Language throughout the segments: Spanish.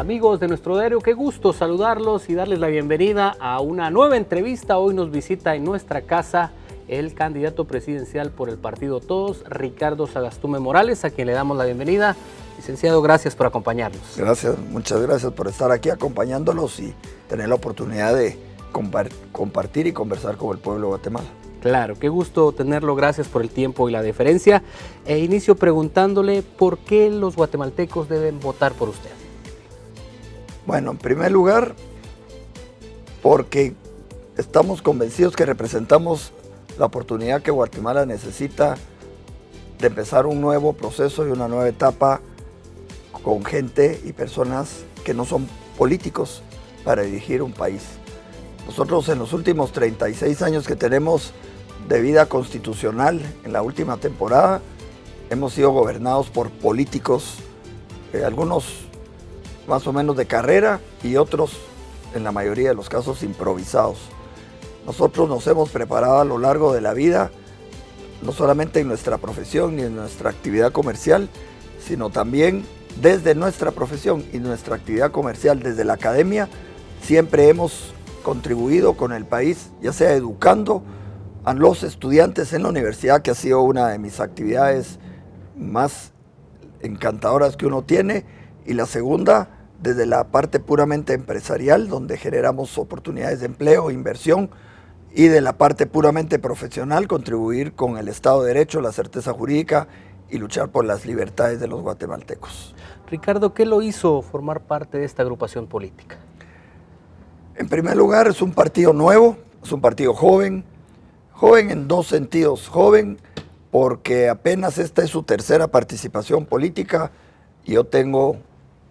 Amigos de nuestro diario, qué gusto saludarlos y darles la bienvenida a una nueva entrevista. Hoy nos visita en nuestra casa el candidato presidencial por el partido Todos, Ricardo Sagastume Morales, a quien le damos la bienvenida. Licenciado, gracias por acompañarnos. Gracias, muchas gracias por estar aquí acompañándolos y tener la oportunidad de compartir y conversar con el pueblo de Guatemala. Claro, qué gusto tenerlo, gracias por el tiempo y la deferencia. Inicio preguntándole por qué los guatemaltecos deben votar por usted. Bueno, en primer lugar, porque estamos convencidos que representamos la oportunidad que Guatemala necesita de empezar un nuevo proceso y una nueva etapa con gente y personas que no son políticos para dirigir un país. Nosotros en los últimos 36 años que tenemos de vida constitucional, en la última temporada, hemos sido gobernados por políticos, algunos más o menos de carrera y otros, en la mayoría de los casos, improvisados. Nosotros nos hemos preparado a lo largo de la vida, no solamente en nuestra profesión ni en nuestra actividad comercial, sino también desde nuestra profesión y nuestra actividad comercial, desde la academia, siempre hemos contribuido con el país, ya sea educando a los estudiantes en la universidad, que ha sido una de mis actividades más encantadoras que uno tiene, y la segunda, desde la parte puramente empresarial, donde generamos oportunidades de empleo, inversión, y de la parte puramente profesional, contribuir con el Estado de Derecho, la certeza jurídica y luchar por las libertades de los guatemaltecos. Ricardo, ¿qué lo hizo formar parte de esta agrupación política? En primer lugar, es un partido nuevo, es un partido joven en dos sentidos. Joven porque apenas esta es su tercera participación política y yo tengo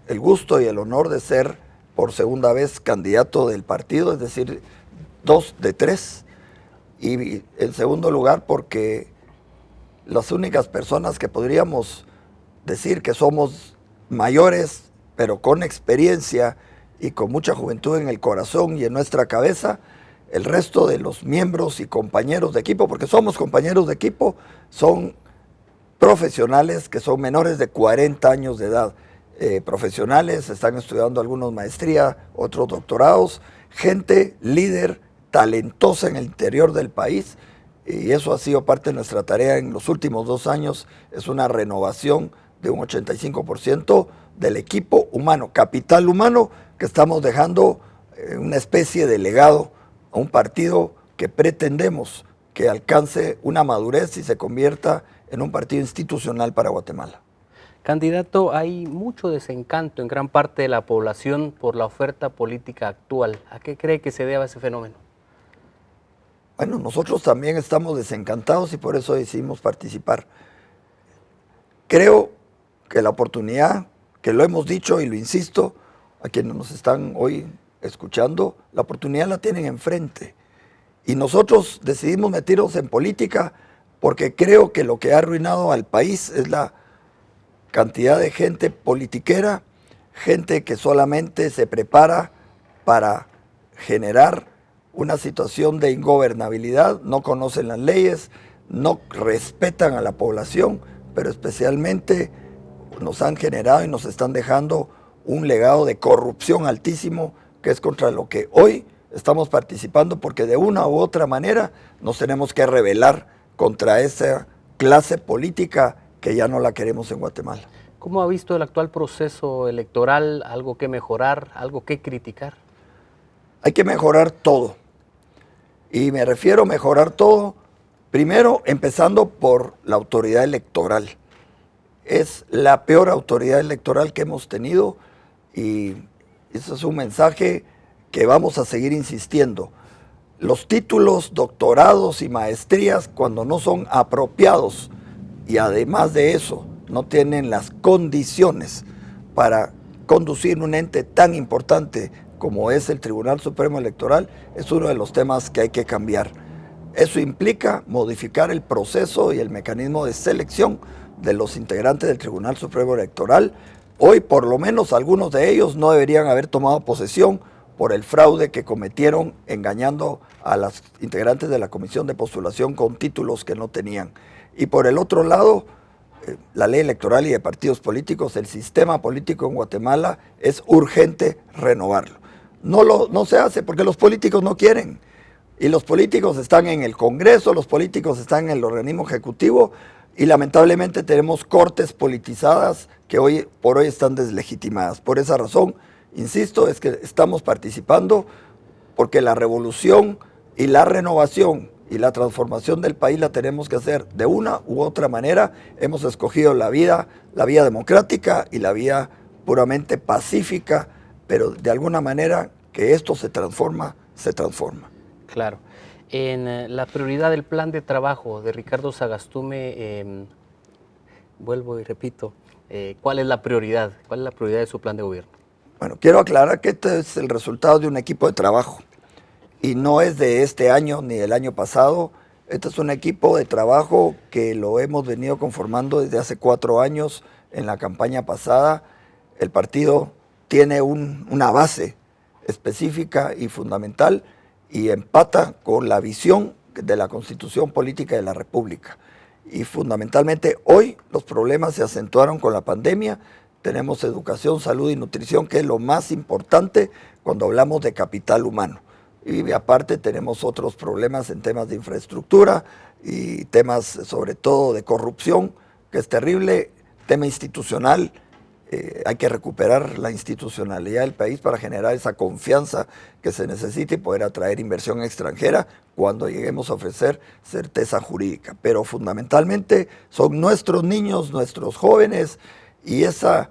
el gusto y el honor de ser por segunda vez candidato del partido, es decir, 2 de 3. Y en segundo lugar porque las únicas personas que podríamos decir que somos mayores, pero con experiencia y con mucha juventud en el corazón y en nuestra cabeza, el resto de los miembros y compañeros de equipo, porque somos compañeros de equipo, son profesionales que son menores de 40 años de edad. Profesionales, están estudiando algunos maestría, otros doctorados, gente líder, talentosa en el interior del país, y eso ha sido parte de nuestra tarea en los últimos 2 años. Es una renovación de un 85% del equipo humano, capital humano, que estamos dejando una especie de legado a un partido que pretendemos que alcance una madurez y se convierta en un partido institucional para Guatemala. Candidato, hay mucho desencanto en gran parte de la población por la oferta política actual. ¿A qué cree que se deba ese fenómeno? Bueno, nosotros también estamos desencantados y por eso decidimos participar. Creo que la oportunidad, que lo hemos dicho y lo insisto, a quienes nos están hoy escuchando, la oportunidad la tienen enfrente. Y nosotros decidimos meternos en política porque creo que lo que ha arruinado al país es la cantidad de gente politiquera, gente que solamente se prepara para generar una situación de ingobernabilidad, no conocen las leyes, no respetan a la población, pero especialmente nos han generado y nos están dejando un legado de corrupción altísimo, que es contra lo que hoy estamos participando, porque de una u otra manera nos tenemos que rebelar contra esa clase política que ya no la queremos en Guatemala. ¿Cómo ha visto el actual proceso electoral? ¿Algo que mejorar? ¿Algo que criticar? Hay que mejorar todo. Y me refiero a mejorar todo, primero empezando por la autoridad electoral. Es la peor autoridad electoral que hemos tenido y ese es un mensaje que vamos a seguir insistiendo. Los títulos, doctorados y maestrías, cuando no son apropiados y además de eso no tienen las condiciones para conducir un ente tan importante como es el Tribunal Supremo Electoral, es uno de los temas que hay que cambiar. Eso implica modificar el proceso y el mecanismo de selección de los integrantes del Tribunal Supremo Electoral. Hoy, por lo menos, algunos de ellos no deberían haber tomado posesión por el fraude que cometieron engañando a las integrantes de la Comisión de Postulación con títulos que no tenían. Y por el otro lado, la ley electoral y de partidos políticos, el sistema político en Guatemala es urgente renovarlo. No se hace porque los políticos no quieren. Y los políticos están en el Congreso, los políticos están en el organismo ejecutivo y lamentablemente tenemos cortes politizadas que hoy por hoy están deslegitimadas. Por esa razón, insisto, es que estamos participando porque la revolución y la renovación y la transformación del país la tenemos que hacer de una u otra manera. Hemos escogido la vía democrática y la vía puramente pacífica, pero de alguna manera que esto se transforma. Claro. En la prioridad del plan de trabajo de Ricardo Sagastume, vuelvo y repito, ¿cuál es la prioridad? ¿Cuál es la prioridad de su plan de gobierno? Bueno, quiero aclarar que este es el resultado de un equipo de trabajo y no es de este año ni del año pasado. Este es un equipo de trabajo que lo hemos venido conformando desde hace 4 años. En la campaña pasada, el partido tiene una base específica y fundamental y empata con la visión de la Constitución Política de la República. Y fundamentalmente hoy los problemas se acentuaron con la pandemia. Tenemos educación, salud y nutrición, que es lo más importante cuando hablamos de capital humano. Y aparte tenemos otros problemas en temas de infraestructura y temas sobre todo de corrupción, que es terrible, tema institucional. Hay que recuperar la institucionalidad del país para generar esa confianza que se necesita y poder atraer inversión extranjera cuando lleguemos a ofrecer certeza jurídica. Pero fundamentalmente son nuestros niños, nuestros jóvenes y esa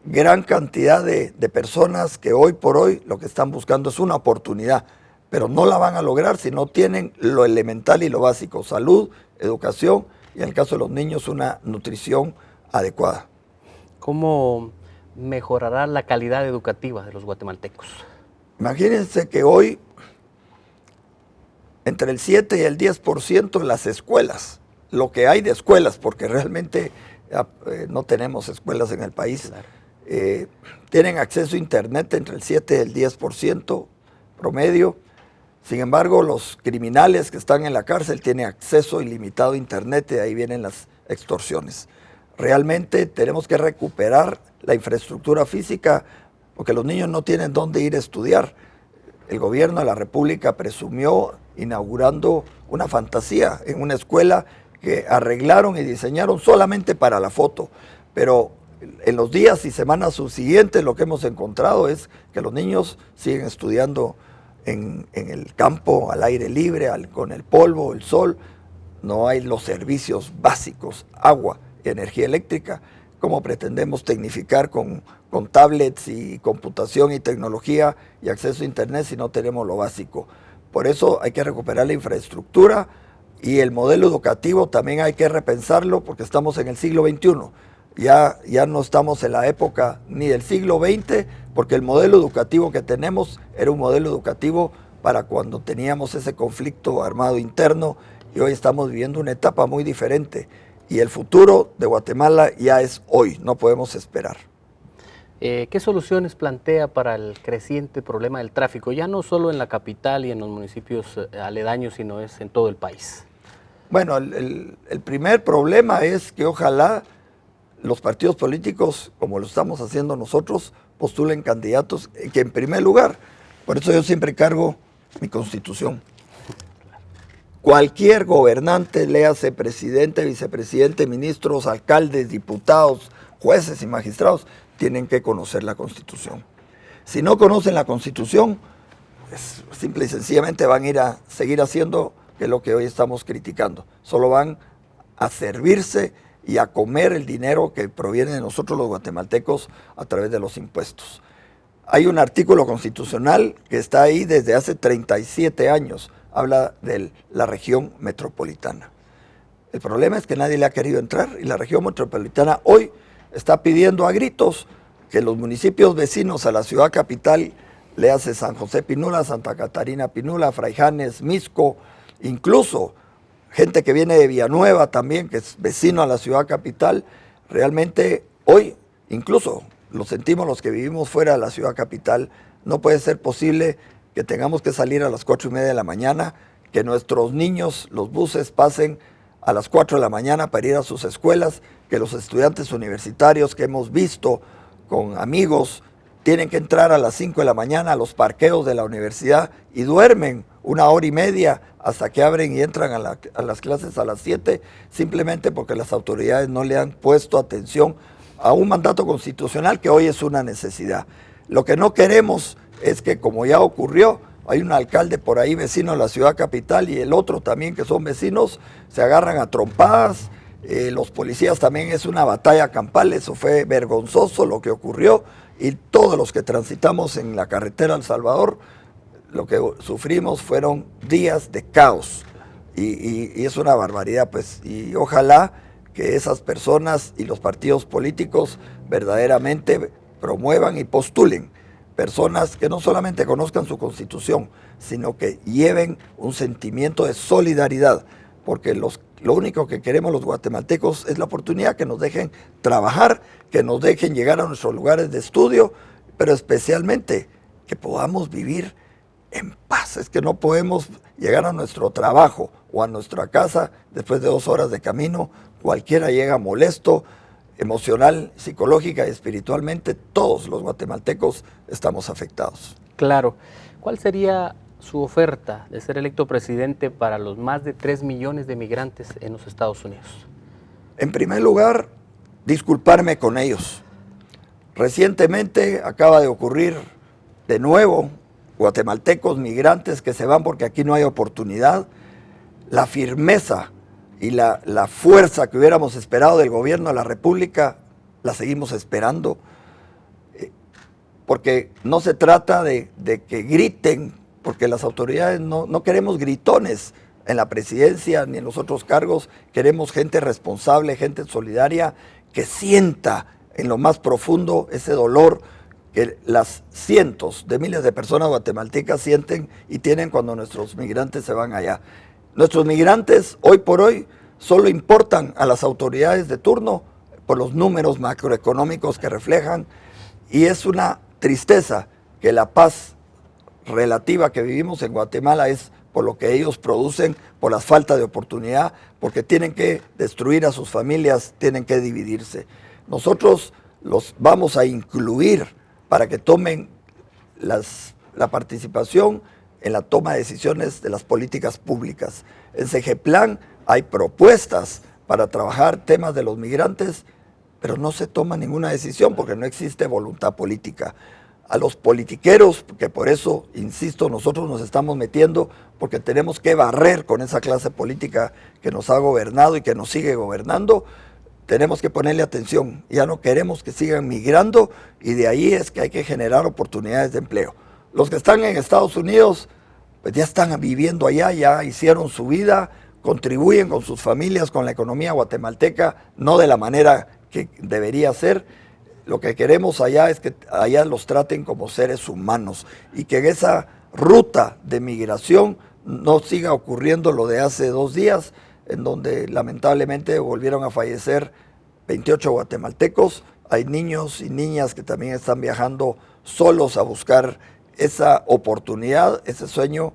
gran cantidad de personas que hoy por hoy lo que están buscando es una oportunidad, pero no la van a lograr si no tienen lo elemental y lo básico: salud, educación y en el caso de los niños una nutrición adecuada. ¿Cómo mejorará la calidad educativa de los guatemaltecos? Imagínense que hoy entre el 7 y el 10% de las escuelas, lo que hay de escuelas, porque realmente no tenemos escuelas en el país, claro, tienen acceso a internet entre el 7 y el 10% promedio. Sin embargo, los criminales que están en la cárcel tienen acceso ilimitado a internet y de ahí vienen las extorsiones. Realmente tenemos que recuperar la infraestructura física porque los niños no tienen dónde ir a estudiar. El gobierno de la República presumió inaugurando una fantasía en una escuela que arreglaron y diseñaron solamente para la foto, pero en los días y semanas subsiguientes lo que hemos encontrado es que los niños siguen estudiando en el campo, al aire libre, con el polvo, el sol. No hay los servicios básicos, agua, energía eléctrica. ¿Cómo pretendemos tecnificar con tablets y computación y tecnología y acceso a internet si no tenemos lo básico? Por eso hay que recuperar la infraestructura y el modelo educativo también hay que repensarlo porque estamos en el siglo XXI. Ya no estamos en la época ni del siglo XX porque el modelo educativo que tenemos era un modelo educativo para cuando teníamos ese conflicto armado interno y hoy estamos viviendo una etapa muy diferente. Y el futuro de Guatemala ya es hoy, no podemos esperar. ¿Qué soluciones plantea para el creciente problema del tráfico? Ya no solo en la capital y en los municipios aledaños, sino es en todo el país. Bueno, el primer problema es que ojalá los partidos políticos, como lo estamos haciendo nosotros, postulen candidatos que en primer lugar, por eso yo siempre cargo mi Constitución. Cualquier gobernante, léase presidente, vicepresidente, ministros, alcaldes, diputados, jueces y magistrados, tienen que conocer la Constitución. Si no conocen la Constitución, pues, simple y sencillamente van a ir a seguir haciendo lo que hoy estamos criticando. Solo van a servirse y a comer el dinero que proviene de nosotros los guatemaltecos a través de los impuestos. Hay un artículo constitucional que está ahí desde hace 37 años, habla de la región metropolitana. El problema es que nadie le ha querido entrar y la región metropolitana hoy está pidiendo a gritos que los municipios vecinos a la ciudad capital, léase San José Pinula, Santa Catarina Pinula, Fraijanes, Misco, incluso gente que viene de Villanueva también, que es vecino a la ciudad capital, realmente hoy, incluso lo sentimos los que vivimos fuera de la ciudad capital, no puede ser posible que tengamos que salir a las 4:30 de la mañana, que nuestros niños, los buses pasen a las 4 de la mañana para ir a sus escuelas, que los estudiantes universitarios que hemos visto con amigos tienen que entrar a las 5 de la mañana a los parqueos de la universidad y duermen 1 hora y media hasta que abren y entran a las clases a las 7, simplemente porque las autoridades no le han puesto atención a un mandato constitucional que hoy es una necesidad. Lo que no queremos es que, como ya ocurrió, hay un alcalde por ahí vecino de la ciudad capital y el otro también que son vecinos, se agarran a trompadas, los policías también, es una batalla campal, eso fue vergonzoso lo que ocurrió, y todos los que transitamos en la carretera El Salvador, lo que sufrimos fueron días de caos, y es una barbaridad, pues, y ojalá que esas personas y los partidos políticos verdaderamente promuevan y postulen personas que no solamente conozcan su constitución, sino que lleven un sentimiento de solidaridad, porque lo único que queremos los guatemaltecos es la oportunidad que nos dejen trabajar, que nos dejen llegar a nuestros lugares de estudio, pero especialmente que podamos vivir en paz. Es que no podemos llegar a nuestro trabajo o a nuestra casa después de 2 horas de camino, cualquiera llega molesto, emocional, psicológica y espiritualmente. Todos los guatemaltecos estamos afectados. Claro. ¿Cuál sería su oferta de ser electo presidente para los más de 3 millones de migrantes en los Estados Unidos? En primer lugar, disculparme con ellos. Recientemente acaba de ocurrir de nuevo guatemaltecos migrantes que se van porque aquí no hay oportunidad. La firmeza y la fuerza que hubiéramos esperado del gobierno de la República, la seguimos esperando, porque no se trata de que griten, porque las autoridades no queremos gritones en la presidencia ni en los otros cargos, queremos gente responsable, gente solidaria, que sienta en lo más profundo ese dolor que las cientos de miles de personas guatemaltecas sienten y tienen cuando nuestros migrantes se van allá. Nuestros migrantes, hoy por hoy, solo importan a las autoridades de turno por los números macroeconómicos que reflejan, y es una tristeza que la paz relativa que vivimos en Guatemala es por lo que ellos producen, por la falta de oportunidad, porque tienen que destruir a sus familias, tienen que dividirse. Nosotros los vamos a incluir para que tomen la participación en la toma de decisiones de las políticas públicas. En CEGEPLAN hay propuestas para trabajar temas de los migrantes, pero no se toma ninguna decisión porque no existe voluntad política. A los politiqueros, que por eso, insisto, nosotros nos estamos metiendo, porque tenemos que barrer con esa clase política que nos ha gobernado y que nos sigue gobernando, tenemos que ponerle atención. Ya no queremos que sigan migrando, y de ahí es que hay que generar oportunidades de empleo. Los que están en Estados Unidos, pues ya están viviendo allá, ya hicieron su vida, contribuyen con sus familias, con la economía guatemalteca, no de la manera que debería ser. Lo que queremos allá es que allá los traten como seres humanos y que en esa ruta de migración no siga ocurriendo lo de hace 2 días, en donde lamentablemente volvieron a fallecer 28 guatemaltecos. Hay niños y niñas que también están viajando solos a buscar esa oportunidad, ese sueño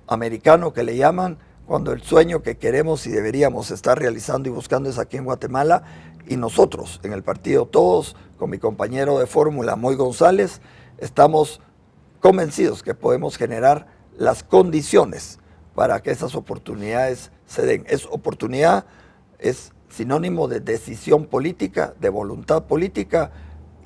americano que le llaman, cuando el sueño que queremos y deberíamos estar realizando y buscando es aquí en Guatemala. Y nosotros, en el partido Todos, con mi compañero de fórmula, Moy González, estamos convencidos que podemos generar las condiciones para que esas oportunidades se den. Oportunidad es sinónimo de decisión política, de voluntad política,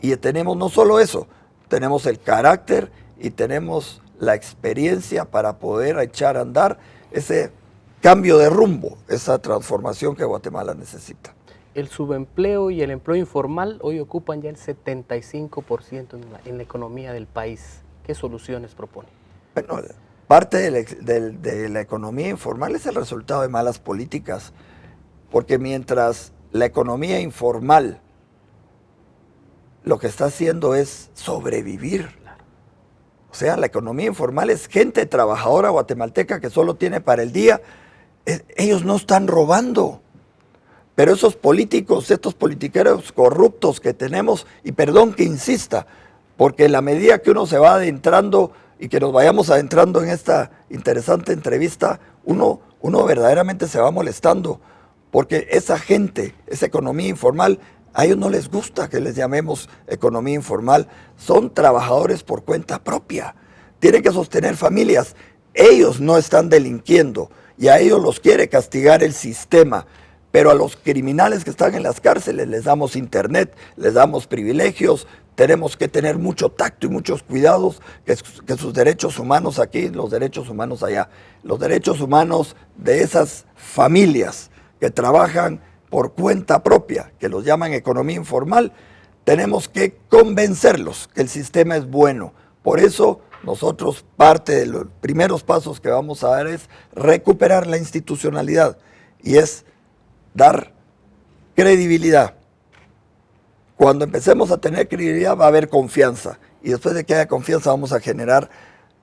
y tenemos no solo eso, tenemos el carácter y tenemos la experiencia para poder echar a andar ese cambio de rumbo, esa transformación que Guatemala necesita. El subempleo y el empleo informal hoy ocupan ya el 75% en la economía del país. ¿Qué soluciones propone? Bueno, parte de la economía informal es el resultado de malas políticas, porque mientras la economía informal lo que está haciendo es sobrevivir. O sea, la economía informal es gente trabajadora guatemalteca que solo tiene para el día. Ellos no están robando. Pero esos políticos, estos politiqueros corruptos que tenemos, y perdón que insista, porque en la medida que uno se va adentrando y que nos vayamos adentrando en esta interesante entrevista, uno verdaderamente se va molestando, porque esa gente, esa economía informal, a ellos no les gusta que les llamemos economía informal, son trabajadores por cuenta propia, tienen que sostener familias, ellos no están delinquiendo y a ellos los quiere castigar el sistema, pero a los criminales que están en las cárceles les damos internet, les damos privilegios, tenemos que tener mucho tacto y muchos cuidados, que sus derechos humanos aquí, los derechos humanos allá, los derechos humanos de esas familias que trabajan por cuenta propia, que los llaman economía informal, tenemos que convencerlos que el sistema es bueno. Por eso nosotros parte de los primeros pasos que vamos a dar es recuperar la institucionalidad y es dar credibilidad. Cuando empecemos a tener credibilidad va a haber confianza y después de que haya confianza vamos a generar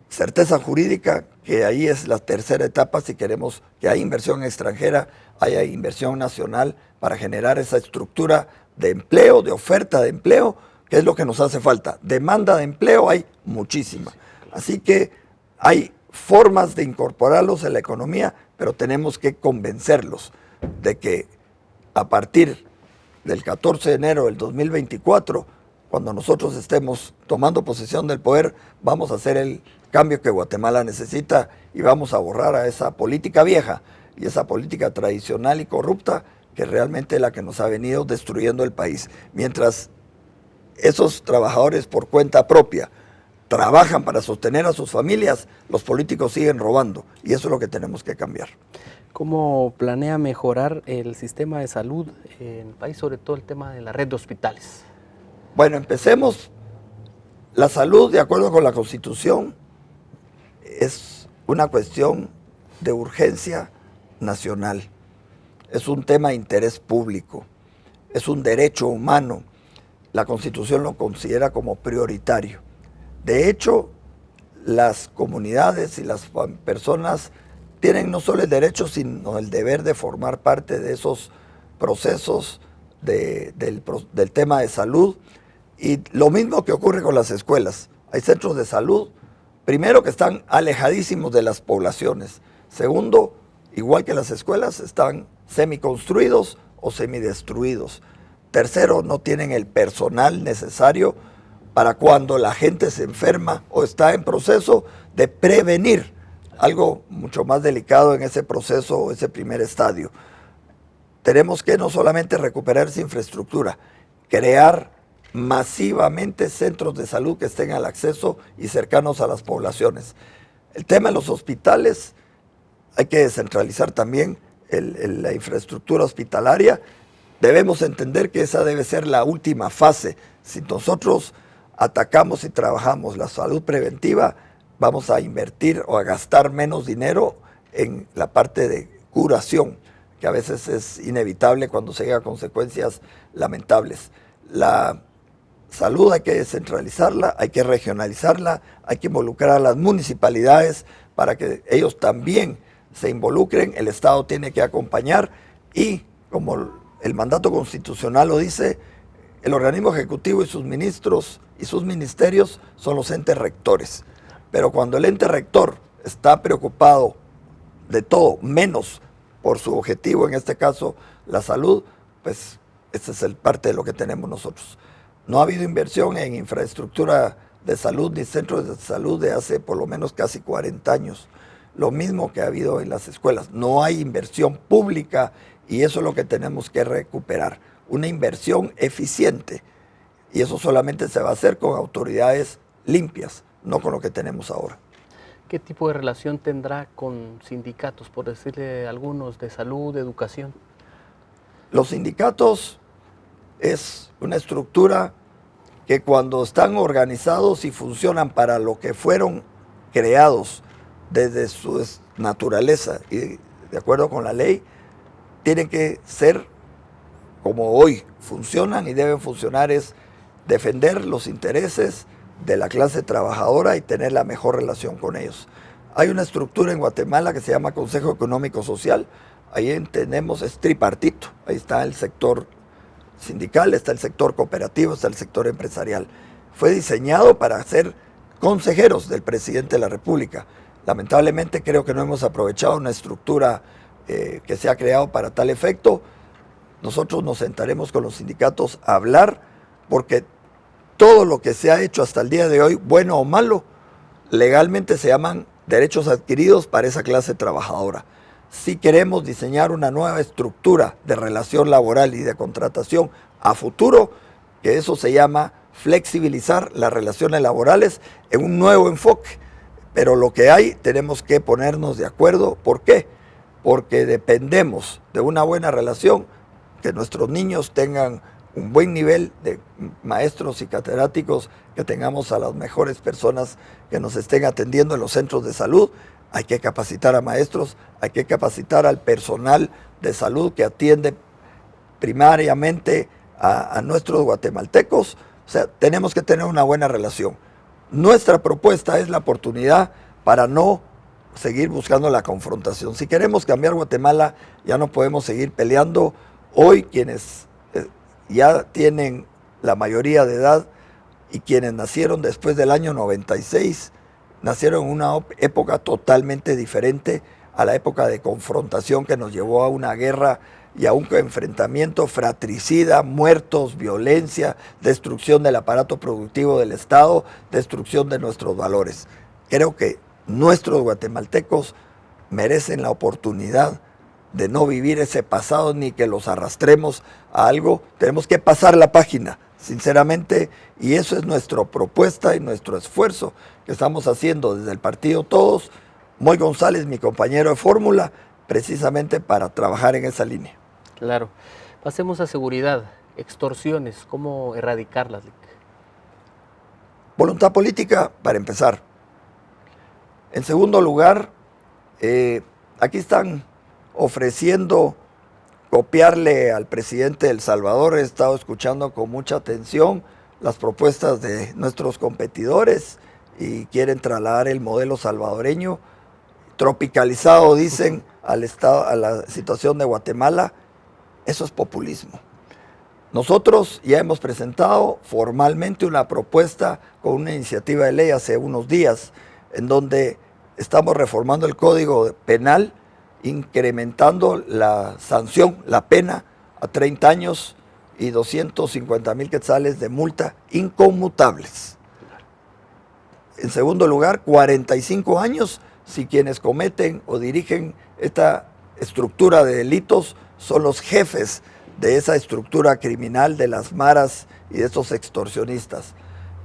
certeza jurídica, que ahí es la tercera etapa si queremos que haya inversión extranjera, haya inversión nacional para generar esa estructura de empleo, de oferta de empleo, que es lo que nos hace falta. Demanda de empleo hay muchísima. Así que hay formas de incorporarlos en la economía, pero tenemos que convencerlos de que a partir del 14 de enero del 2024, cuando nosotros estemos tomando posesión del poder, vamos a hacer el cambio que Guatemala necesita y vamos a borrar a esa política vieja y esa política tradicional y corrupta que realmente es la que nos ha venido destruyendo el país. Mientras esos trabajadores por cuenta propia trabajan para sostener a sus familias, los políticos siguen robando y eso es lo que tenemos que cambiar. ¿Cómo planea mejorar el sistema de salud en el país, sobre todo el tema de la red de hospitales? Bueno, empecemos. La salud, de acuerdo con la Constitución, es una cuestión de urgencia nacional. Es un tema de interés público. Es un derecho humano. La Constitución lo considera como prioritario. De hecho, las comunidades y las personas tienen no solo el derecho, sino el deber de formar parte de esos procesos del tema de salud. Y lo mismo que ocurre con las escuelas. Hay centros de salud, primero, que están alejadísimos de las poblaciones. Segundo, igual que las escuelas, están semiconstruidos o semidestruidos. Tercero, no tienen el personal necesario para cuando la gente se enferma o está en proceso de prevenir algo mucho más delicado en ese proceso o ese primer estadio. Tenemos que no solamente recuperar esa infraestructura, crear masivamente centros de salud que estén al acceso y cercanos a las poblaciones. El tema de los hospitales, hay que descentralizar también la infraestructura hospitalaria. Debemos entender que esa debe ser la última fase. Si nosotros atacamos y trabajamos la salud preventiva, vamos a invertir o a gastar menos dinero en la parte de curación, que a veces es inevitable cuando se llega a consecuencias lamentables. La salud hay que descentralizarla, hay que regionalizarla, hay que involucrar a las municipalidades para que ellos también se involucren, el Estado tiene que acompañar y, como el mandato constitucional lo dice, el organismo ejecutivo y sus ministros y sus ministerios son los entes rectores. Pero cuando el ente rector está preocupado de todo, menos por su objetivo, en este caso la salud, pues esta es parte de lo que tenemos nosotros. No ha habido inversión en infraestructura de salud ni centros de salud de hace por lo menos casi 40 años. Lo mismo que ha habido en las escuelas. No hay inversión pública y eso es lo que tenemos que recuperar. Una inversión eficiente. Y eso solamente se va a hacer con autoridades limpias, no con lo que tenemos ahora. ¿Qué tipo de relación tendrá con sindicatos, por decirle algunos, de salud, de educación? Los sindicatos es una estructura que cuando están organizados y funcionan para lo que fueron creados desde su naturaleza y de acuerdo con la ley, tienen que ser como hoy funcionan y deben funcionar, es defender los intereses de la clase trabajadora y tener la mejor relación con ellos. Hay una estructura en Guatemala que se llama Consejo Económico Social, ahí entendemos, es tripartito, ahí está el sector sindical, está el sector cooperativo, está el sector empresarial. Fue diseñado para ser consejeros del presidente de la República. Lamentablemente creo que no hemos aprovechado una estructura que se ha creado para tal efecto. Nosotros nos sentaremos con los sindicatos a hablar, porque todo lo que se ha hecho hasta el día de hoy, bueno o malo, legalmente se llaman derechos adquiridos para esa clase trabajadora. Si queremos diseñar una nueva estructura de relación laboral y de contratación a futuro, que eso se llama flexibilizar las relaciones laborales en un nuevo enfoque. Pero lo que hay, tenemos que ponernos de acuerdo. ¿Por qué? Porque dependemos de una buena relación, que nuestros niños tengan un buen nivel de maestros y catedráticos, que tengamos a las mejores personas que nos estén atendiendo en los centros de salud. Hay que capacitar a maestros, hay que capacitar al personal de salud que atiende primariamente a nuestros guatemaltecos. O sea, tenemos que tener una buena relación. Nuestra propuesta es la oportunidad para no seguir buscando la confrontación. Si queremos cambiar Guatemala, ya no podemos seguir peleando. Hoy quienes ya tienen la mayoría de edad y quienes nacieron después del año 96, nacieron en una época totalmente diferente a la época de confrontación que nos llevó a una guerra y a un enfrentamiento fratricida, muertos, violencia, destrucción del aparato productivo del Estado, destrucción de nuestros valores. Creo que nuestros guatemaltecos merecen la oportunidad de no vivir ese pasado ni que los arrastremos a algo. Tenemos que pasar la página, sinceramente, y eso es nuestra propuesta y nuestro esfuerzo que estamos haciendo desde el partido Todos. Moy González, mi compañero de fórmula, precisamente para trabajar en esa línea. Claro. Pasemos a seguridad, extorsiones, ¿cómo erradicarlas? Voluntad política, para empezar. En segundo lugar, aquí están ofreciendo copiarle al presidente de El Salvador. He estado escuchando con mucha atención las propuestas de nuestros competidores y quieren trasladar el modelo salvadoreño tropicalizado, dicen, al estado, a la situación de Guatemala. Eso es populismo. Nosotros ya hemos presentado formalmente una propuesta con una iniciativa de ley hace unos días, en donde estamos reformando el Código Penal, incrementando la sanción, la pena, a 30 años y 250,000 quetzales de multa inconmutables. En segundo lugar, 45 años si quienes cometen o dirigen esta estructura de delitos son los jefes de esa estructura criminal de las maras y de estos extorsionistas.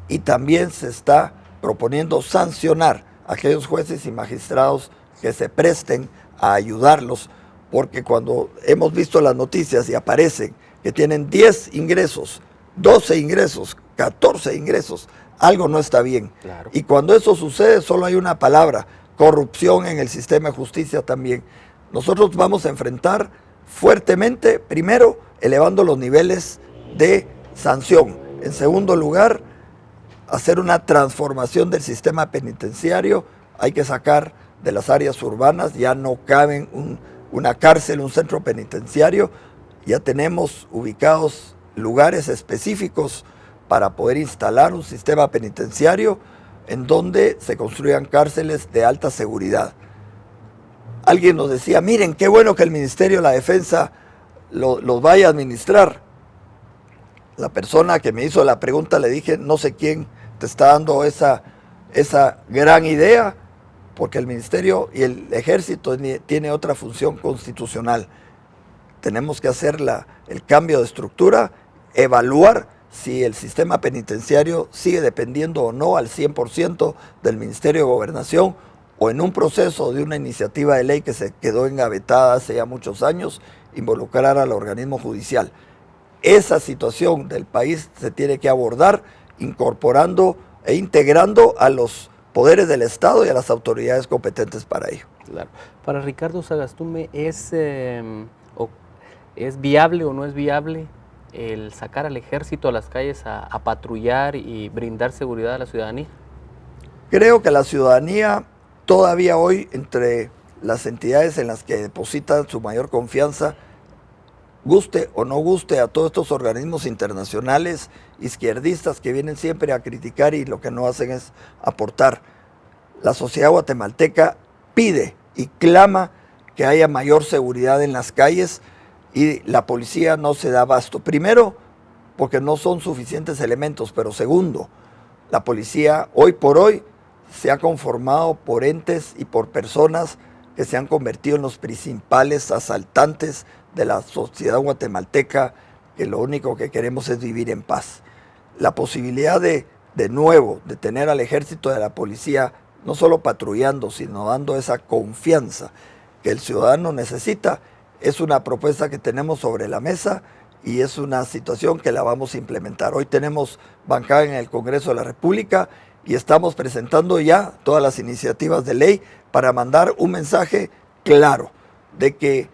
Y también se está proponiendo sancionar a aquellos jueces y magistrados que se presten a ayudarlos, porque cuando hemos visto las noticias y aparecen que tienen 10 ingresos, 12 ingresos, 14 ingresos, algo no está bien. Claro. Y cuando eso sucede solo hay una palabra: corrupción en el sistema de justicia también. Nosotros vamos a enfrentar fuertemente, primero, elevando los niveles de sanción. En segundo lugar, hacer una transformación del sistema penitenciario. Hay que sacar de las áreas urbanas, ya no caben una cárcel, un centro penitenciario. Ya tenemos ubicados lugares específicos para poder instalar un sistema penitenciario en donde se construyan cárceles de alta seguridad. Alguien nos decía, miren, qué bueno que el Ministerio de la Defensa los vaya a administrar. La persona que me hizo la pregunta le dije, no sé quién te está dando esa gran idea, porque el Ministerio y el Ejército tiene otra función constitucional. Tenemos que hacer el cambio de estructura, evaluar si el sistema penitenciario sigue dependiendo o no al 100% del Ministerio de Gobernación, o en un proceso de una iniciativa de ley que se quedó engavetada hace ya muchos años, involucrar al organismo judicial. Esa situación del país se tiene que abordar incorporando e integrando a los poderes del Estado y a las autoridades competentes para ello. Claro. Para Ricardo Sagastume, ¿es viable o no es viable el sacar al ejército a las calles a patrullar y brindar seguridad a la ciudadanía? Creo que la ciudadanía todavía hoy, entre las entidades en las que depositan su mayor confianza, guste o no guste a todos estos organismos internacionales izquierdistas que vienen siempre a criticar y lo que no hacen es aportar. La sociedad guatemalteca pide y clama que haya mayor seguridad en las calles y la policía no se da abasto. Primero, porque no son suficientes elementos, pero segundo, la policía hoy por hoy se ha conformado por entes y por personas que se han convertido en los principales asaltantes de la sociedad guatemalteca, que lo único que queremos es vivir en paz. La posibilidad de nuevo, de tener al ejército de la policía no solo patrullando, sino dando esa confianza que el ciudadano necesita, es una propuesta que tenemos sobre la mesa y es una situación que la vamos a implementar. Hoy tenemos bancada en el Congreso de la República y estamos presentando ya todas las iniciativas de ley para mandar un mensaje claro de que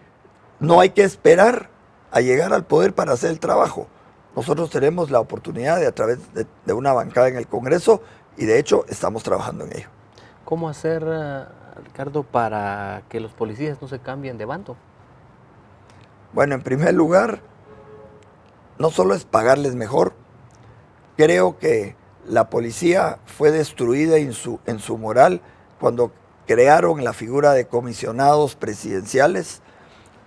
no hay que esperar a llegar al poder para hacer el trabajo. Nosotros tenemos la oportunidad de a través de una bancada en el Congreso y de hecho estamos trabajando en ello. ¿Cómo hacer, Ricardo, para que los policías no se cambien de bando? Bueno, en primer lugar, no solo es pagarles mejor, creo que la policía fue destruida en su moral cuando crearon la figura de comisionados presidenciales.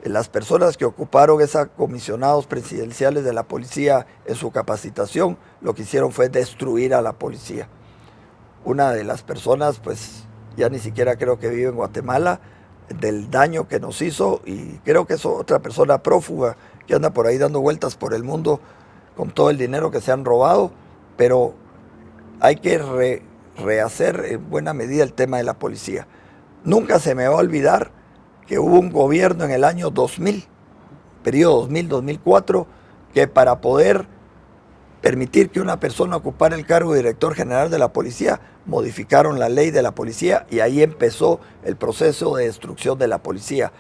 Las personas que ocuparon esos comisionados presidenciales de la policía en su capacitación, lo que hicieron fue destruir a la policía. Una de las personas, pues ya ni siquiera creo que vive en Guatemala, del daño que nos hizo, y creo que es otra persona prófuga que anda por ahí dando vueltas por el mundo con todo el dinero que se han robado, pero hay que rehacer en buena medida el tema de la policía. Nunca se me va a olvidar que hubo un gobierno en el año 2000, periodo 2000-2004, que para poder permitir que una persona ocupara el cargo de director general de la policía, modificaron la ley de la policía y ahí empezó el proceso de destrucción de la policía.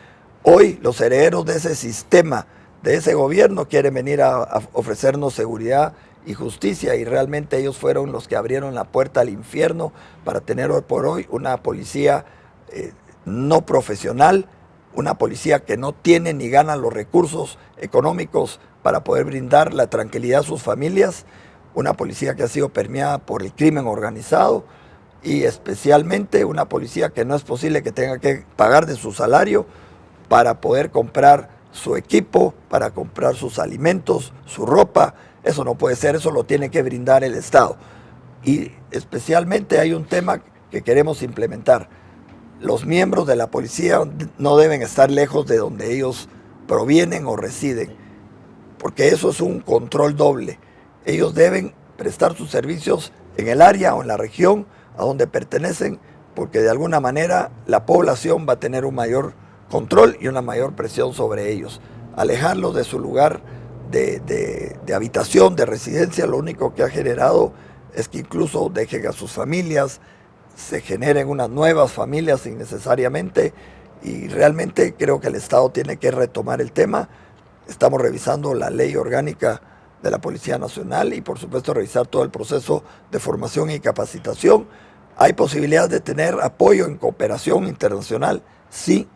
Hoy los herederos de ese sistema, de ese gobierno, quieren venir a ofrecernos seguridad y justicia, y realmente ellos fueron los que abrieron la puerta al infierno para tener hoy por hoy una policía no profesional, una policía que no tiene ni gana los recursos económicos para poder brindar la tranquilidad a sus familias, una policía que ha sido permeada por el crimen organizado y especialmente una policía que no es posible que tenga que pagar de su salario para poder comprar su equipo, para comprar sus alimentos, su ropa. Eso no puede ser, eso lo tiene que brindar el Estado. Y especialmente hay un tema que queremos implementar. Los miembros de la policía no deben estar lejos de donde ellos provienen o residen, porque eso es un control doble. Ellos deben prestar sus servicios en el área o en la región a donde pertenecen, porque de alguna manera la población va a tener un mayor control y una mayor presión sobre ellos. Alejarlos de su lugar de habitación, de residencia, lo único que ha generado es que incluso dejen a sus familias, se generen unas nuevas familias innecesariamente, y realmente creo que el Estado tiene que retomar el tema. Estamos revisando la ley orgánica de la Policía Nacional y por supuesto revisar todo el proceso de formación y capacitación. ¿Hay posibilidad de tener apoyo en cooperación internacional? Sí,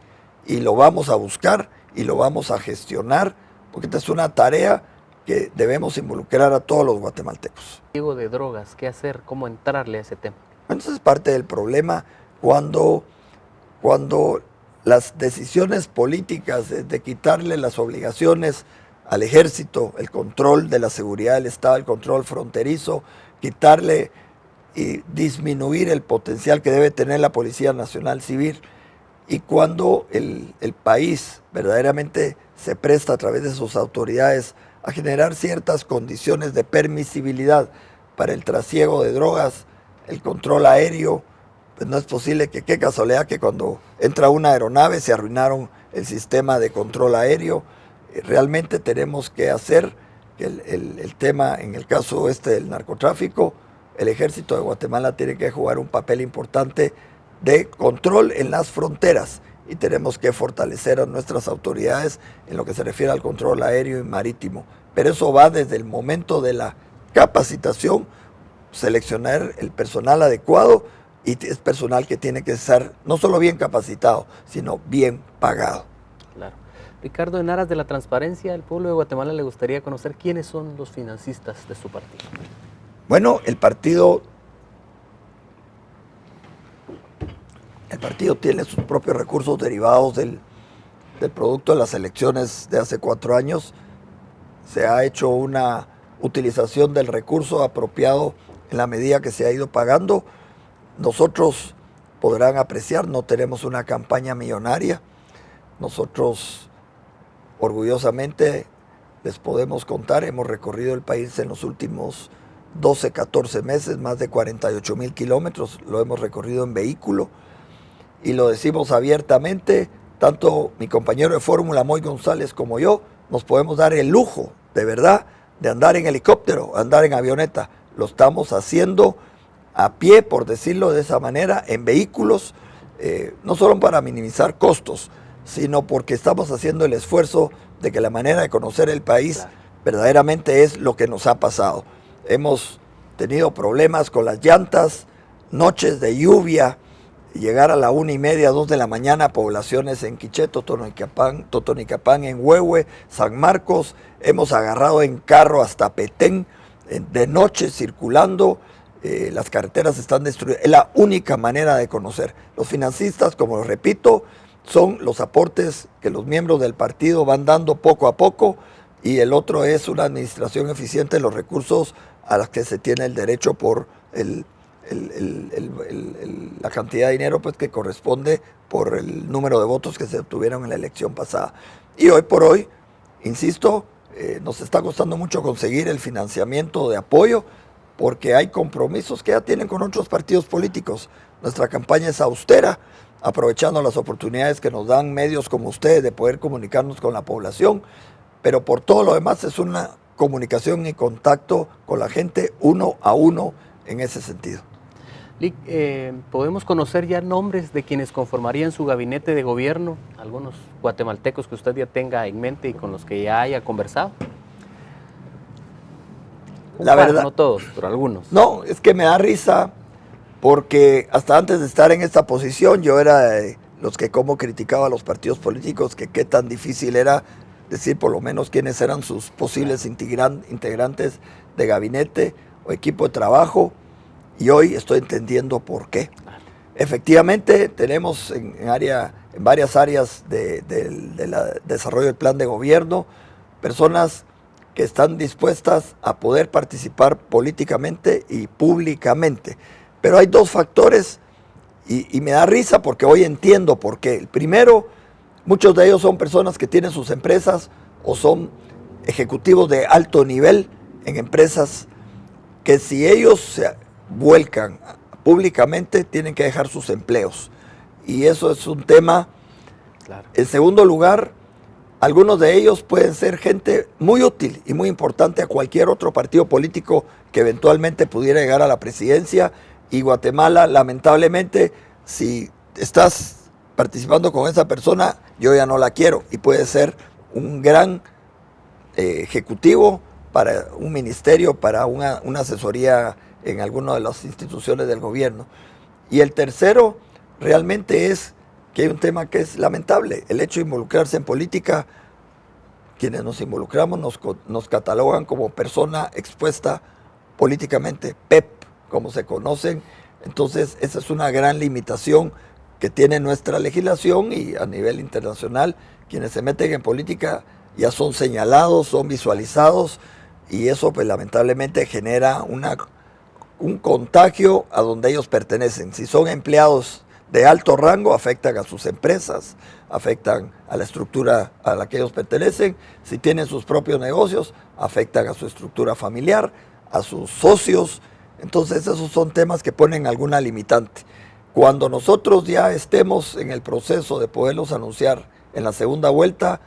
y lo vamos a buscar y lo vamos a gestionar, porque esta es una tarea que debemos involucrar a todos los guatemaltecos. Diego, de drogas, ¿qué hacer? ¿Cómo entrarle a ese tema? Entonces es parte del problema cuando las decisiones políticas de quitarle las obligaciones al ejército, el control de la seguridad del Estado, el control fronterizo, quitarle y disminuir el potencial que debe tener la Policía Nacional Civil, y cuando el país verdaderamente se presta a través de sus autoridades a generar ciertas condiciones de permisibilidad para el trasiego de drogas, el control aéreo, pues no es posible que, qué casualidad que cuando entra una aeronave se arruinaron el sistema de control aéreo. Realmente tenemos que hacer que el tema, en el caso del narcotráfico, el ejército de Guatemala tiene que jugar un papel importante de control en las fronteras, y tenemos que fortalecer a nuestras autoridades en lo que se refiere al control aéreo y marítimo. Pero eso va desde el momento de la capacitación, seleccionar el personal adecuado, y es personal que tiene que estar no solo bien capacitado, sino bien pagado. Claro. Ricardo, en aras de la transparencia, al pueblo de Guatemala le gustaría conocer quiénes son los financistas de su partido. Bueno, el partido tiene sus propios recursos derivados del del producto de las elecciones de hace 4 años, se ha hecho una utilización del recurso apropiado en la medida que se ha ido pagando. Nosotros podrán apreciar, no tenemos una campaña millonaria. Nosotros orgullosamente les podemos contar, hemos recorrido el país en los últimos 12, 14 meses, más de 48,000 kilómetros, lo hemos recorrido en vehículo y lo decimos abiertamente, tanto mi compañero de fórmula, Moy González, como yo, nos podemos dar el lujo, de verdad, de andar en helicóptero, andar en avioneta. Lo estamos haciendo a pie, por decirlo de esa manera, en vehículos, no solo para minimizar costos, sino porque estamos haciendo el esfuerzo de que la manera de conocer el país verdaderamente es lo que nos ha pasado. Hemos tenido problemas con las llantas, noches de lluvia, llegar a la 1:30, 2 de la mañana, poblaciones en Quiché, Totonicapán, en Huehue, San Marcos, hemos agarrado en carro hasta Petén, de noche circulando, las carreteras están destruidas, es la única manera de conocer. Los financistas, como lo repito, son los aportes que los miembros del partido van dando poco a poco, y el otro es una administración eficiente de los recursos a las que se tiene el derecho por la cantidad de dinero pues, que corresponde por el número de votos que se obtuvieron en la elección pasada. Y hoy por hoy, insisto, nos está costando mucho conseguir el financiamiento de apoyo porque hay compromisos que ya tienen con otros partidos políticos. Nuestra campaña es austera, aprovechando las oportunidades que nos dan medios como ustedes de poder comunicarnos con la población, pero por todo lo demás es una comunicación y contacto con la gente uno a uno en ese sentido. Lic, ¿podemos conocer ya nombres de quienes conformarían su gabinete de gobierno? ¿Algunos guatemaltecos que usted ya tenga en mente y con los que ya haya conversado? La verdad, no todos, pero algunos. No, es que me da risa porque hasta antes de estar en esta posición yo era de los que como criticaba a los partidos políticos, que qué tan difícil era decir por lo menos quiénes eran sus posibles integrantes de gabinete o equipo de trabajo, y hoy estoy entendiendo por qué. Efectivamente, tenemos en varias áreas del desarrollo del plan de gobierno personas que están dispuestas a poder participar políticamente y públicamente. Pero hay 2 factores y me da risa porque hoy entiendo por qué. El primero, muchos de ellos son personas que tienen sus empresas o son ejecutivos de alto nivel en empresas que si ellos se vuelcan públicamente tienen que dejar sus empleos. Y eso es un tema. Claro. En segundo lugar, algunos de ellos pueden ser gente muy útil y muy importante a cualquier otro partido político que eventualmente pudiera llegar a la presidencia. Y Guatemala, lamentablemente, si estás participando con esa persona, yo ya no la quiero. Y puede ser un gran ejecutivo para un ministerio, para una asesoría en alguna de las instituciones del gobierno. Y el tercero realmente es que hay un tema que es lamentable, el hecho de involucrarse en política. Quienes nos involucramos nos catalogan como persona expuesta políticamente, PEP, como se conocen. Entonces esa es una gran limitación que tiene nuestra legislación, y a nivel internacional quienes se meten en política ya son señalados, son visualizados, y eso pues lamentablemente genera un contagio a donde ellos pertenecen. Si son empleados de alto rango, afectan a sus empresas, afectan a la estructura a la que ellos pertenecen. Si tienen sus propios negocios, afectan a su estructura familiar, a sus socios. Entonces esos son temas que ponen alguna limitante. Cuando nosotros ya estemos en el proceso de poderlos anunciar en la segunda vuelta,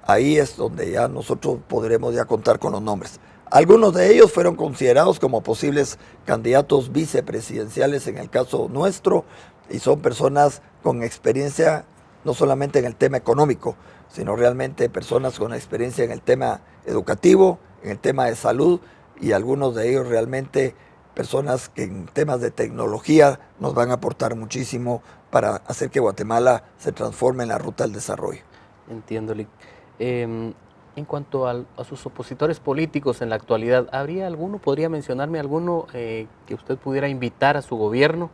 ahí es donde ya nosotros podremos ya contar con los nombres. Algunos de ellos fueron considerados como posibles candidatos vicepresidenciales en el caso nuestro, y son personas con experiencia no solamente en el tema económico, sino realmente personas con experiencia en el tema educativo, en el tema de salud, y algunos de ellos realmente personas que en temas de tecnología nos van a aportar muchísimo para hacer que Guatemala se transforme en la ruta del desarrollo. Entiendo, Lic. En cuanto a sus opositores políticos en la actualidad, ¿habría alguno, podría mencionarme alguno que usted pudiera invitar a su gobierno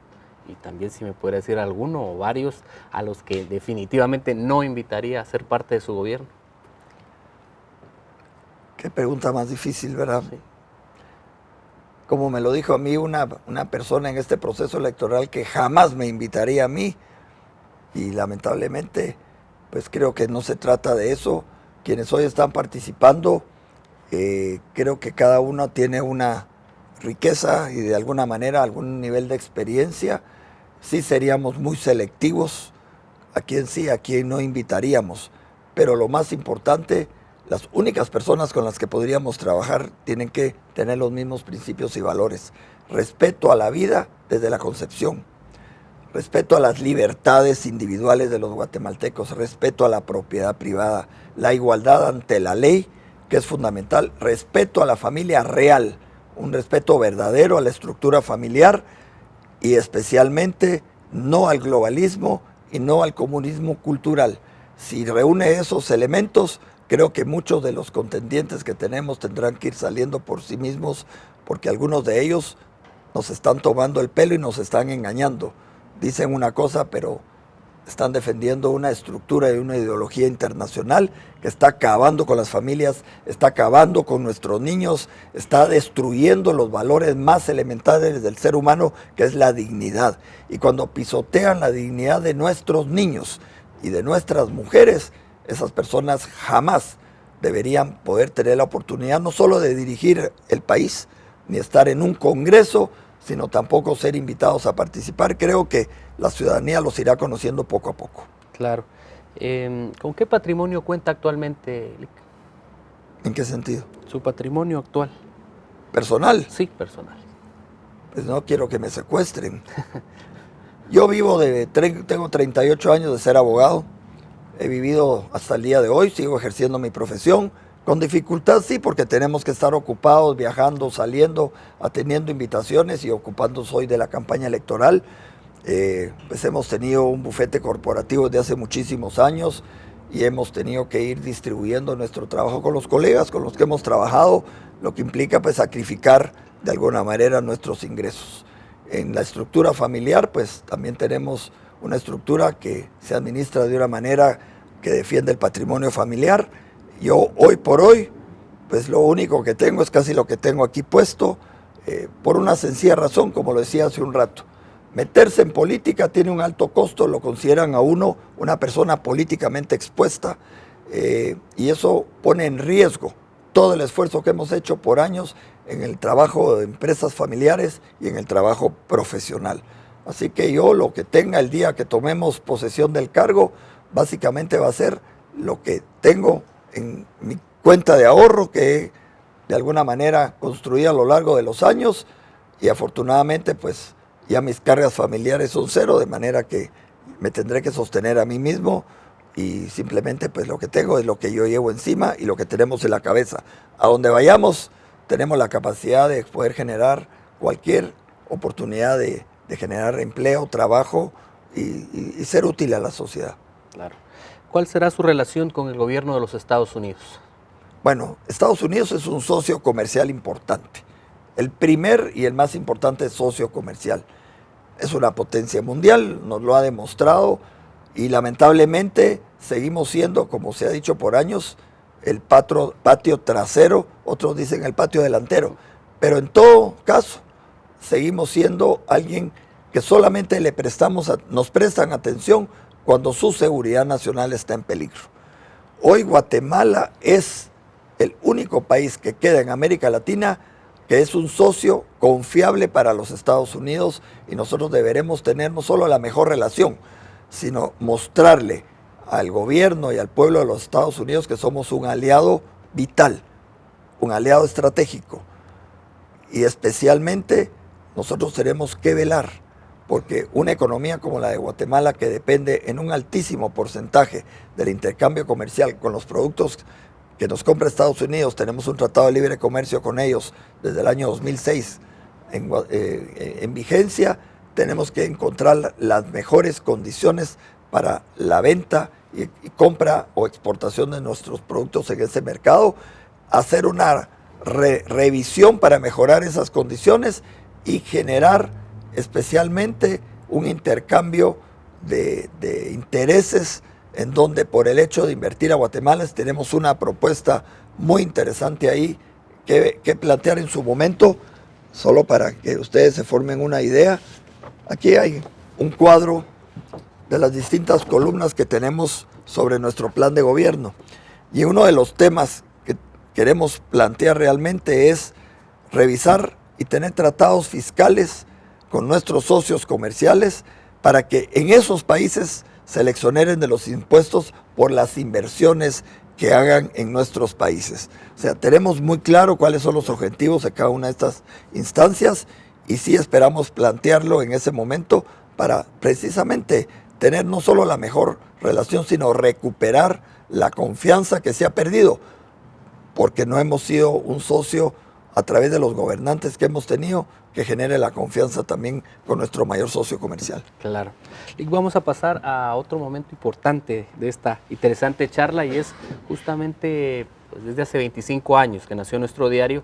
y también si me puede decir alguno o varios a los que definitivamente no invitaría a ser parte de su gobierno. Qué pregunta más difícil, ¿verdad? Sí. Como me lo dijo a mí una persona en este proceso electoral que jamás me invitaría a mí, y lamentablemente pues creo que no se trata de eso. Quienes hoy están participando, creo que cada uno tiene una riqueza y de alguna manera algún nivel de experiencia. Sí seríamos muy selectivos a quién sí, a quién no invitaríamos, pero lo más importante, las únicas personas con las que podríamos trabajar tienen que tener los mismos principios y valores. Respeto a la vida desde la concepción, respeto a las libertades individuales de los guatemaltecos, respeto a la propiedad privada, la igualdad ante la ley, que es fundamental, respeto a la familia real, un respeto verdadero a la estructura familiar y especialmente no al globalismo y no al comunismo cultural. Si reúne esos elementos, creo que muchos de los contendientes que tenemos tendrán que ir saliendo por sí mismos, porque algunos de ellos nos están tomando el pelo y nos están engañando. Dicen una cosa, pero están defendiendo una estructura y una ideología internacional que está acabando con las familias, está acabando con nuestros niños, está destruyendo los valores más elementales del ser humano, que es la dignidad. Y cuando pisotean la dignidad de nuestros niños y de nuestras mujeres, esas personas jamás deberían poder tener la oportunidad no solo de dirigir el país, ni estar en un congreso, sino tampoco ser invitados a participar. Creo que la ciudadanía los irá conociendo poco a poco. Claro. ¿Con qué patrimonio cuenta actualmente, Lic? ¿En qué sentido? Su patrimonio actual. ¿Personal? Sí, personal. Pues no quiero que me secuestren. Yo tengo 38 años de ser abogado. He vivido hasta el día de hoy, sigo ejerciendo mi profesión. Con dificultad sí, porque tenemos que estar ocupados, viajando, saliendo, atendiendo invitaciones y ocupándonos hoy de la campaña electoral. Pues hemos tenido un bufete corporativo desde hace muchísimos años y hemos tenido que ir distribuyendo nuestro trabajo con los colegas con los que hemos trabajado, lo que implica pues sacrificar de alguna manera nuestros ingresos. En la estructura familiar pues también tenemos una estructura que se administra de una manera que defiende el patrimonio familiar. Yo hoy por hoy, pues lo único que tengo es casi lo que tengo aquí puesto, por una sencilla razón, como lo decía hace un rato. Meterse en política tiene un alto costo, lo consideran a uno una persona políticamente expuesta, y eso pone en riesgo todo el esfuerzo que hemos hecho por años en el trabajo de empresas familiares y en el trabajo profesional. Así que yo lo que tenga el día que tomemos posesión del cargo, básicamente va a ser lo que tengo en mi cuenta de ahorro que de alguna manera construí a lo largo de los años, y afortunadamente pues ya mis cargas familiares son cero, de manera que me tendré que sostener a mí mismo y simplemente pues lo que tengo es lo que yo llevo encima y lo que tenemos en la cabeza. A donde vayamos tenemos la capacidad de poder generar cualquier oportunidad de generar empleo, trabajo y ser útil a la sociedad. Claro. ¿Cuál será su relación con el gobierno de los Estados Unidos? Bueno, Estados Unidos es un socio comercial importante, el primer y el más importante socio comercial. Es una potencia mundial, nos lo ha demostrado, y lamentablemente seguimos siendo, como se ha dicho por años, el patio trasero, otros dicen el patio delantero, pero en todo caso seguimos siendo alguien que solamente nos prestan atención cuando su seguridad nacional está en peligro. Hoy Guatemala es el único país que queda en América Latina que es un socio confiable para los Estados Unidos, y nosotros deberemos tener no solo la mejor relación, sino mostrarle al gobierno y al pueblo de los Estados Unidos que somos un aliado vital, un aliado estratégico, y especialmente nosotros tenemos que velar porque una economía como la de Guatemala, que depende en un altísimo porcentaje del intercambio comercial con los productos que nos compra Estados Unidos, tenemos un tratado de libre comercio con ellos desde el año 2006 en vigencia, tenemos que encontrar las mejores condiciones para la venta y compra o exportación de nuestros productos en ese mercado, hacer una revisión para mejorar esas condiciones y generar especialmente un intercambio de intereses en donde por el hecho de invertir a Guatemala tenemos una propuesta muy interesante ahí que plantear en su momento, solo para que ustedes se formen una idea. Aquí hay un cuadro de las distintas columnas que tenemos sobre nuestro plan de gobierno. Y uno de los temas que queremos plantear realmente es revisar y tener tratados fiscales con nuestros socios comerciales para que en esos países se les exoneren de los impuestos por las inversiones que hagan en nuestros países. O sea, tenemos muy claro cuáles son los objetivos de cada una de estas instancias y sí esperamos plantearlo en ese momento para precisamente tener no solo la mejor relación, sino recuperar la confianza que se ha perdido, porque no hemos sido un socio a través de los gobernantes que hemos tenido, que genere la confianza también con nuestro mayor socio comercial. Claro. Y vamos a pasar a otro momento importante de esta interesante charla y es justamente pues, desde hace 25 años que nació nuestro diario,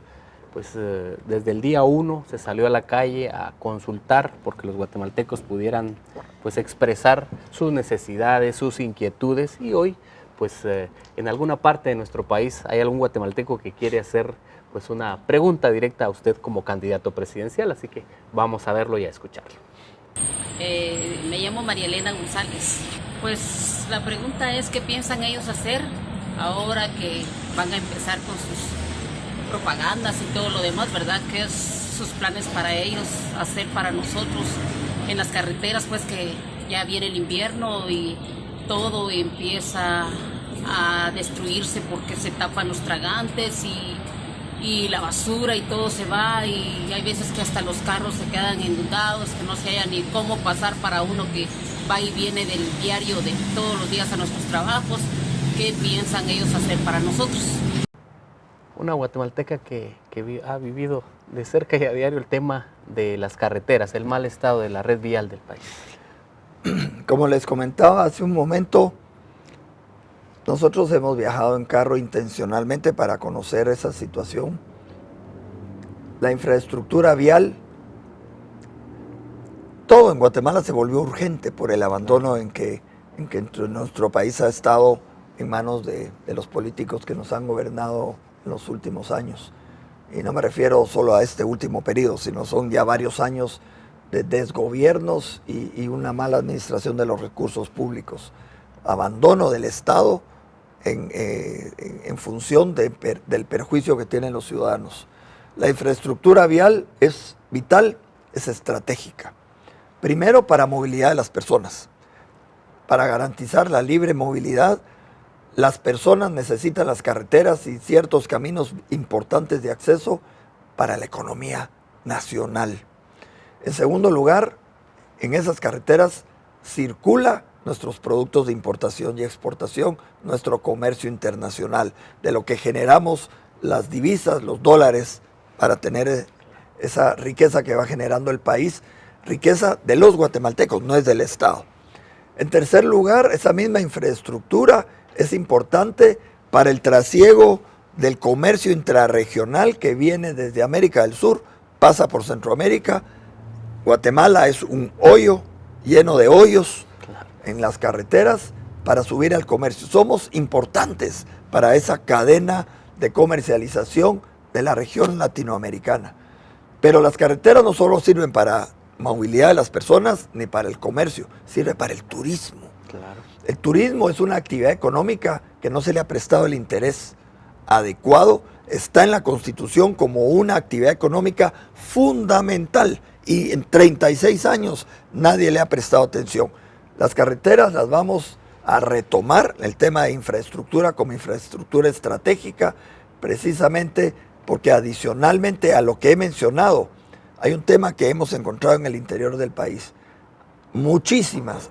pues desde el día 1 se salió a la calle a consultar porque los guatemaltecos pudieran pues expresar sus necesidades, sus inquietudes y hoy pues en alguna parte de nuestro país hay algún guatemalteco que quiere hacer pues una pregunta directa a usted como candidato presidencial, así que vamos a verlo y a escucharlo. Me llamo María Elena González. Pues la pregunta es ¿qué piensan ellos hacer ahora que van a empezar con sus propagandas y todo lo demás, ¿verdad? ¿Qué es sus planes para ellos hacer para nosotros en las carreteras? Pues que ya viene el invierno y todo empieza a destruirse porque se tapan los tragantes y la basura y todo se va y hay veces que hasta los carros se quedan inundados, que no se haya ni cómo pasar para uno que va y viene del diario de todos los días a nuestros trabajos. ¿Qué piensan ellos hacer para nosotros? Una guatemalteca que ha vivido de cerca y a diario el tema de las carreteras, el mal estado de la red vial del país. Como les comentaba hace un momento, nosotros hemos viajado en carro intencionalmente para conocer esa situación. La infraestructura vial, todo en Guatemala se volvió urgente por el abandono en que nuestro país ha estado en manos de los políticos que nos han gobernado en los últimos años. Y no me refiero solo a este último periodo, sino son ya varios años de desgobiernos y una mala administración de los recursos públicos. Abandono del Estado en función del perjuicio que tienen los ciudadanos. La infraestructura vial es vital, es estratégica. Primero, para movilidad de las personas. Para garantizar la libre movilidad, las personas necesitan las carreteras y ciertos caminos importantes de acceso para la economía nacional. En segundo lugar, en esas carreteras circula nuestros productos de importación y exportación, nuestro comercio internacional, de lo que generamos las divisas, los dólares, para tener esa riqueza que va generando el país, riqueza de los guatemaltecos, no es del Estado. En tercer lugar, esa misma infraestructura es importante para el trasiego del comercio intrarregional que viene desde América del Sur, pasa por Centroamérica. Guatemala es un hoyo lleno de hoyos en las carreteras para subir al comercio. Somos importantes para esa cadena de comercialización de la región latinoamericana. Pero las carreteras no solo sirven para movilidad de las personas ni para el comercio, sirve para el turismo. Claro. El turismo es una actividad económica que no se le ha prestado el interés adecuado. Está en la Constitución como una actividad económica fundamental y en 36 años nadie le ha prestado atención. Las carreteras las vamos a retomar, el tema de infraestructura como infraestructura estratégica, precisamente porque adicionalmente a lo que he mencionado, hay un tema que hemos encontrado en el interior del país. Muchísimas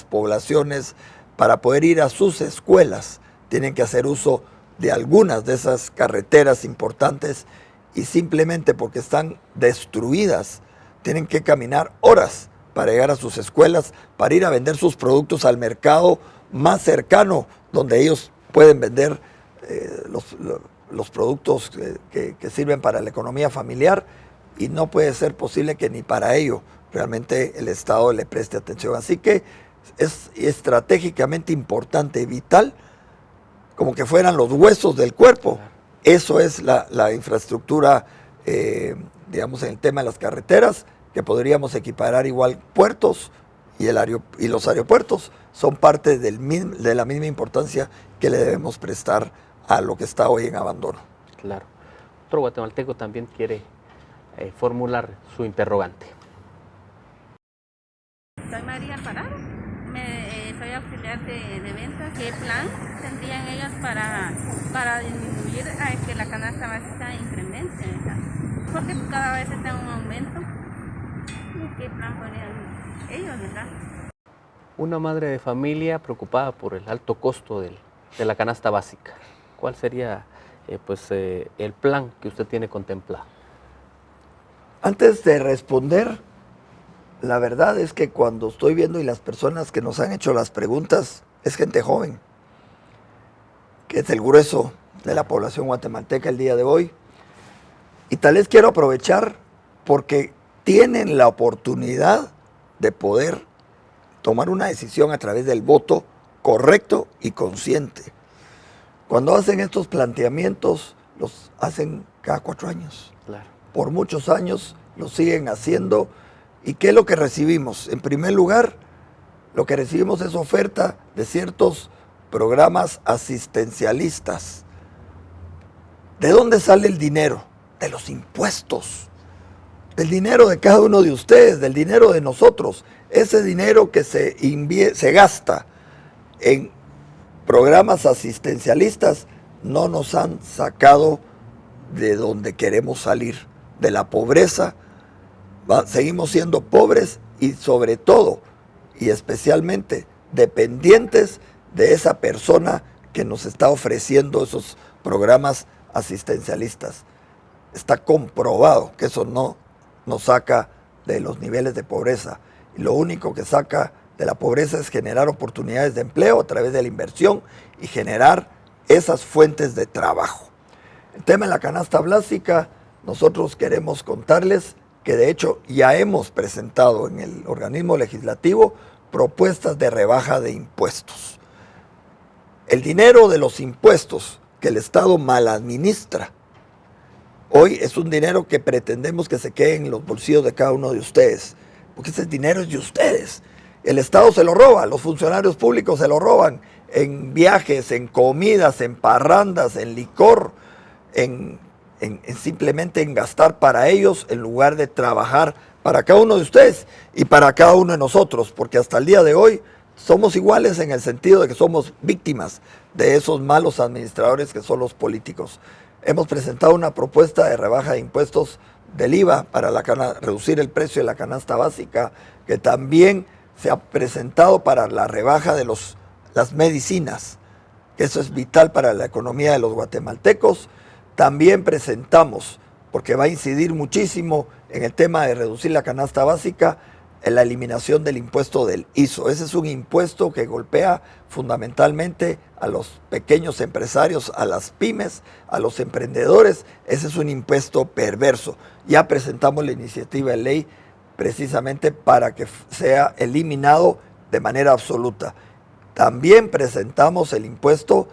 poblaciones para poder ir a sus escuelas tienen que hacer uso de algunas de esas carreteras importantes y simplemente porque están destruidas tienen que caminar horas para llegar a sus escuelas, para ir a vender sus productos al mercado más cercano donde ellos pueden vender los productos que sirven para la economía familiar y no puede ser posible que ni para ello realmente el Estado le preste atención. Así que es estratégicamente importante, vital, como que fueran los huesos del cuerpo. Eso es la infraestructura, digamos, en el tema de las carreteras, que podríamos equiparar igual puertos y los aeropuertos son parte de la misma importancia que le debemos prestar a lo que está hoy en abandono. Claro. Otro guatemalteco también quiere formular su interrogante. Soy María Alvarado, soy auxiliar de ventas. ¿Qué plan tendrían ellas para disminuir a que la canasta básica incremente, ¿verdad? Porque cada vez está en un aumento. ¿Y qué plan podrían ellos, verdad? Una madre de familia preocupada por el alto costo de la canasta básica. ¿Cuál sería el plan que usted tiene contemplado? Antes de responder, la verdad es que cuando estoy viendo y las personas que nos han hecho las preguntas es gente joven, que es el grueso de la población guatemalteca el día de hoy. Y tal vez quiero aprovechar porque tienen la oportunidad de poder tomar una decisión a través del voto correcto y consciente. Cuando hacen estos planteamientos, los hacen cada 4 años. Claro. Por muchos años lo siguen haciendo. ¿Y qué es lo que recibimos? En primer lugar, lo que recibimos es oferta de ciertos programas asistencialistas. ¿De dónde sale el dinero? De los impuestos. Del dinero de cada uno de ustedes, del dinero de nosotros. Ese dinero que se gasta en programas asistencialistas no nos han sacado de donde queremos salir, de la pobreza. Seguimos siendo pobres y sobre todo y especialmente dependientes de esa persona que nos está ofreciendo esos programas asistencialistas. Está comprobado que eso no nos saca de los niveles de pobreza. Y lo único que saca de la pobreza es generar oportunidades de empleo a través de la inversión y generar esas fuentes de trabajo. El tema de la canasta básica, nosotros queremos contarles que de hecho ya hemos presentado en el organismo legislativo propuestas de rebaja de impuestos. El dinero de los impuestos que el Estado mal administra, hoy es un dinero que pretendemos que se quede en los bolsillos de cada uno de ustedes, porque ese dinero es de ustedes. El Estado se lo roba, los funcionarios públicos se lo roban en viajes, en comidas, en parrandas, en licor, simplemente en gastar para ellos en lugar de trabajar para cada uno de ustedes y para cada uno de nosotros, porque hasta el día de hoy somos iguales en el sentido de que somos víctimas de esos malos administradores que son los políticos. Hemos presentado una propuesta de rebaja de impuestos del IVA para reducir el precio de la canasta básica, que también se ha presentado para la rebaja de las medicinas, que eso es vital para la economía de los guatemaltecos. También presentamos, porque va a incidir muchísimo en el tema de reducir la canasta básica, en la eliminación del impuesto del ISO. Ese es un impuesto que golpea fundamentalmente a los pequeños empresarios, a las pymes, a los emprendedores. Ese es un impuesto perverso. Ya presentamos la iniciativa de ley precisamente para que sea eliminado de manera absoluta. También presentamos el impuesto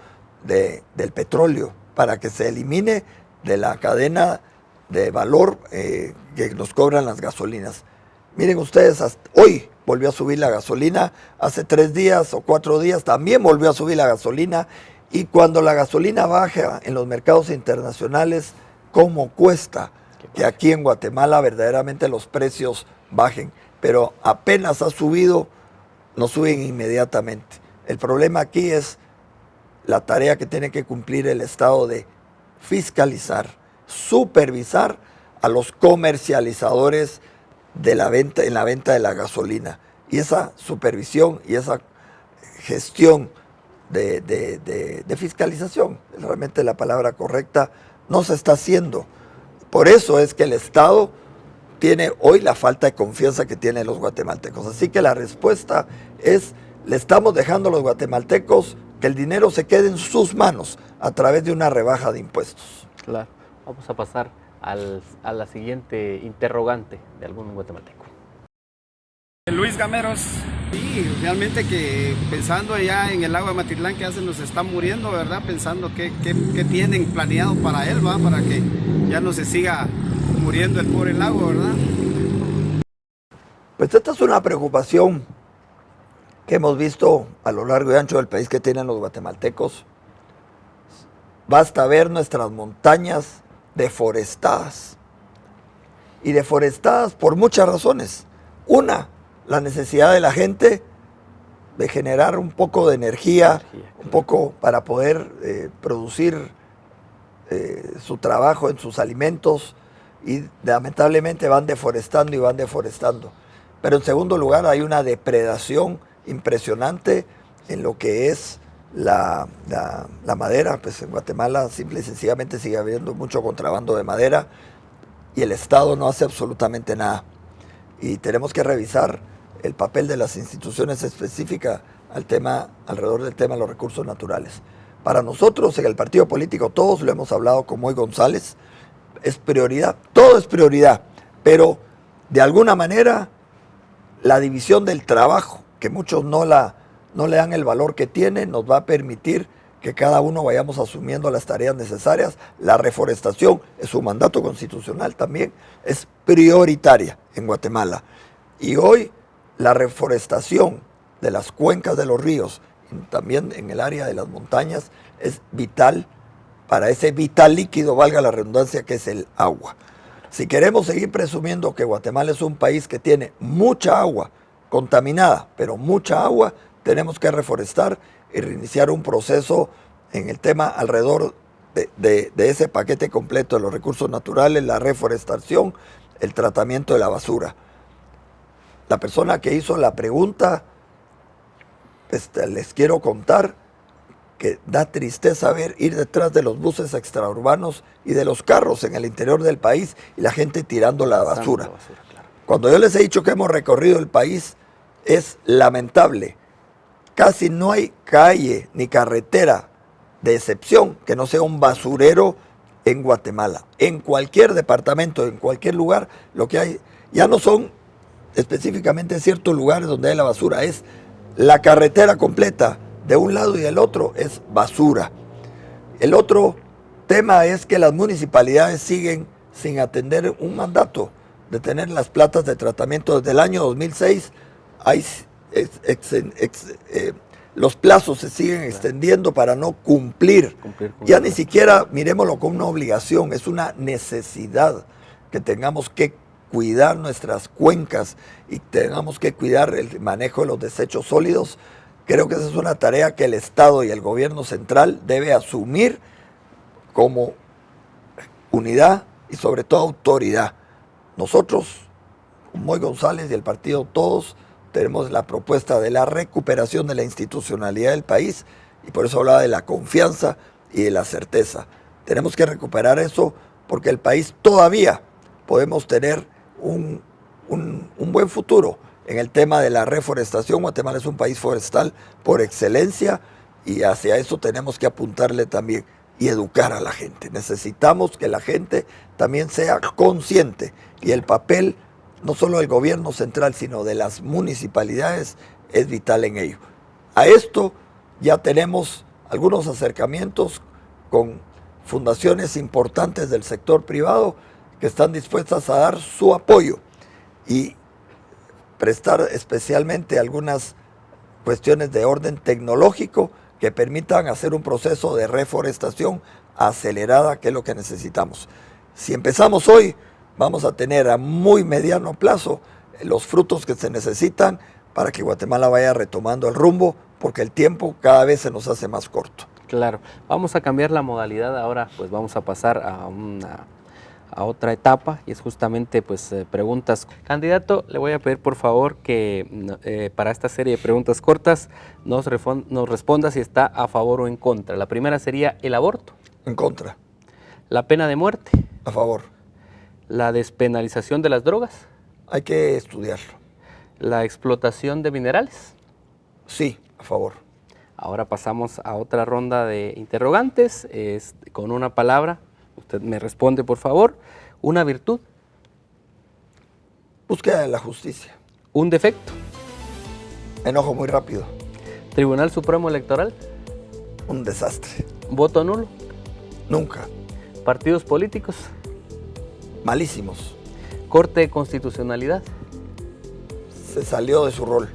del petróleo para que se elimine de la cadena de valor que nos cobran las gasolinas. Miren ustedes, hoy volvió a subir la gasolina, hace 3 días o 4 días también volvió a subir la gasolina, y cuando la gasolina baja en los mercados internacionales, ¿cómo cuesta que aquí en Guatemala verdaderamente los precios bajen? Pero apenas ha subido, no suben inmediatamente. El problema aquí es la tarea que tiene que cumplir el Estado de fiscalizar, supervisar a los comercializadores en la venta de la gasolina. Y esa supervisión y esa gestión de fiscalización, es realmente la palabra correcta, no se está haciendo. Por eso es que el Estado tiene hoy la falta de confianza que tienen los guatemaltecos. Así que la respuesta es, le estamos dejando a los guatemaltecos que el dinero se quede en sus manos a través de una rebaja de impuestos. Claro. Vamos a pasar a la siguiente interrogante de algún guatemalteco. Luis Gameros, sí, realmente que pensando ya en el lago de Matitlán que ya se nos está muriendo, ¿verdad? Pensando qué tienen planeado para él, ¿va? Para que ya no se siga muriendo el pobre lago, ¿verdad? Pues esta es una preocupación que hemos visto a lo largo y ancho del país que tienen los guatemaltecos. Basta ver nuestras montañas deforestadas. Y deforestadas por muchas razones. Una, la necesidad de la gente de generar un poco de energía, un poco para poder producir su trabajo en sus alimentos, y lamentablemente van deforestando y van deforestando. Pero en segundo lugar hay una depredación impresionante en lo que es la madera. Pues en Guatemala simple y sencillamente sigue habiendo mucho contrabando de madera y el Estado no hace absolutamente nada. Y tenemos que revisar el papel de las instituciones específicas alrededor del tema de los recursos naturales. Para nosotros en el partido político, todos lo hemos hablado con Moy González, es prioridad, todo es prioridad, pero de alguna manera la división del trabajo, que muchos no le dan el valor que tiene, nos va a permitir que cada uno vayamos asumiendo las tareas necesarias. La reforestación es un mandato constitucional también, es prioritaria en Guatemala. Y hoy la reforestación de las cuencas de los ríos, también en el área de las montañas, es vital para ese vital líquido, valga la redundancia, que es el agua. Si queremos seguir presumiendo que Guatemala es un país que tiene mucha agua contaminada, pero mucha agua, tenemos que reforestar y reiniciar un proceso en el tema alrededor de ese paquete completo de los recursos naturales, la reforestación, el tratamiento de la basura. La persona que hizo la pregunta, les quiero contar que da tristeza ir detrás de los buses extraurbanos y de los carros en el interior del país y la gente tirando la basura. Claro. Cuando yo les he dicho que hemos recorrido el país, es lamentable. Casi no hay calle ni carretera de excepción que no sea un basurero en Guatemala. En cualquier departamento, en cualquier lugar, lo que hay ya no son específicamente ciertos lugares donde hay la basura, es la carretera completa. De un lado y del otro es basura. El otro tema es que las municipalidades siguen sin atender un mandato de tener las plantas de tratamiento. Desde el año 2006 los plazos se siguen extendiendo para no cumplir. Ya ni siquiera miremoslo como una obligación, es una necesidad que tengamos que cuidar nuestras cuencas y tengamos que cuidar el manejo de los desechos sólidos. Creo que esa es una tarea que el Estado y el gobierno central debe asumir como unidad y sobre todo autoridad. Nosotros, Moy González y el partido Todos, tenemos la propuesta de la recuperación de la institucionalidad del país y por eso hablaba de la confianza y de la certeza. Tenemos que recuperar eso porque el país todavía podemos tener un buen futuro. En el tema de la reforestación, Guatemala es un país forestal por excelencia y hacia eso tenemos que apuntarle también y educar a la gente. Necesitamos que la gente también sea consciente y el papel no solo del gobierno central, sino de las municipalidades es vital en ello. A esto ya tenemos algunos acercamientos con fundaciones importantes del sector privado que están dispuestas a dar su apoyo y prestar especialmente algunas cuestiones de orden tecnológico que permitan hacer un proceso de reforestación acelerada, que es lo que necesitamos. Si empezamos hoy, vamos a tener a muy mediano plazo los frutos que se necesitan para que Guatemala vaya retomando el rumbo, porque el tiempo cada vez se nos hace más corto. Claro, vamos a cambiar la modalidad ahora, pues vamos a pasar a otra etapa y es justamente pues preguntas. Candidato, le voy a pedir por favor que para esta serie de preguntas cortas nos responda si está a favor o en contra. La primera sería el aborto. En contra. La pena de muerte. A favor. La despenalización de las drogas. Hay que estudiarlo. La explotación de minerales. Sí, a favor. Ahora pasamos a otra ronda de interrogantes con una palabra. Usted me responde, por favor. Una virtud, Búsqueda de la justicia. un defecto. Enojo muy rápido. Tribunal Supremo Electoral, Un desastre. voto nulo. Nunca. Partidos políticos, Malísimos. Corte de Constitucionalidad, Se salió de su rol.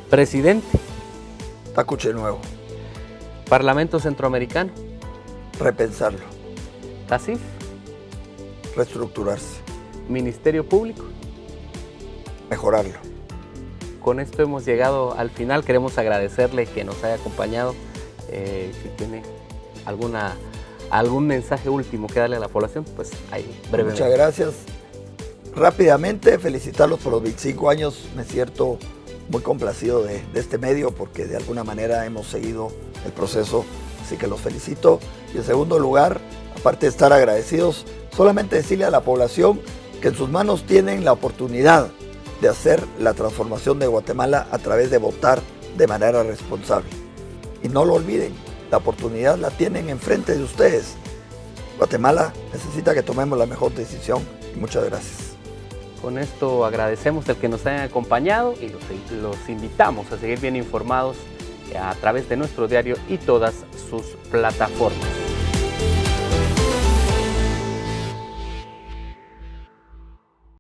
presidente, Tacuche nuevo. Parlamento Centroamericano, Repensarlo. CACIF, Reestructurarse. Ministerio Público. Mejorarlo. Con esto hemos llegado al final. Queremos agradecerle que nos haya acompañado. Si tiene algún mensaje último que darle a la población, pues ahí brevemente. Muchas gracias. Rápidamente, felicitarlos por los 25 años. Me siento muy complacido de este medio porque de alguna manera hemos seguido el proceso, así que los felicito. Y en segundo lugar, aparte de estar agradecidos, solamente decirle a la población que en sus manos tienen la oportunidad de hacer la transformación de Guatemala a través de votar de manera responsable. Y no lo olviden, la oportunidad la tienen enfrente de ustedes. Guatemala necesita que tomemos la mejor decisión. Y muchas gracias. Con esto agradecemos el que nos hayan acompañado y los invitamos a seguir bien informados a través de nuestro diario y todas sus plataformas.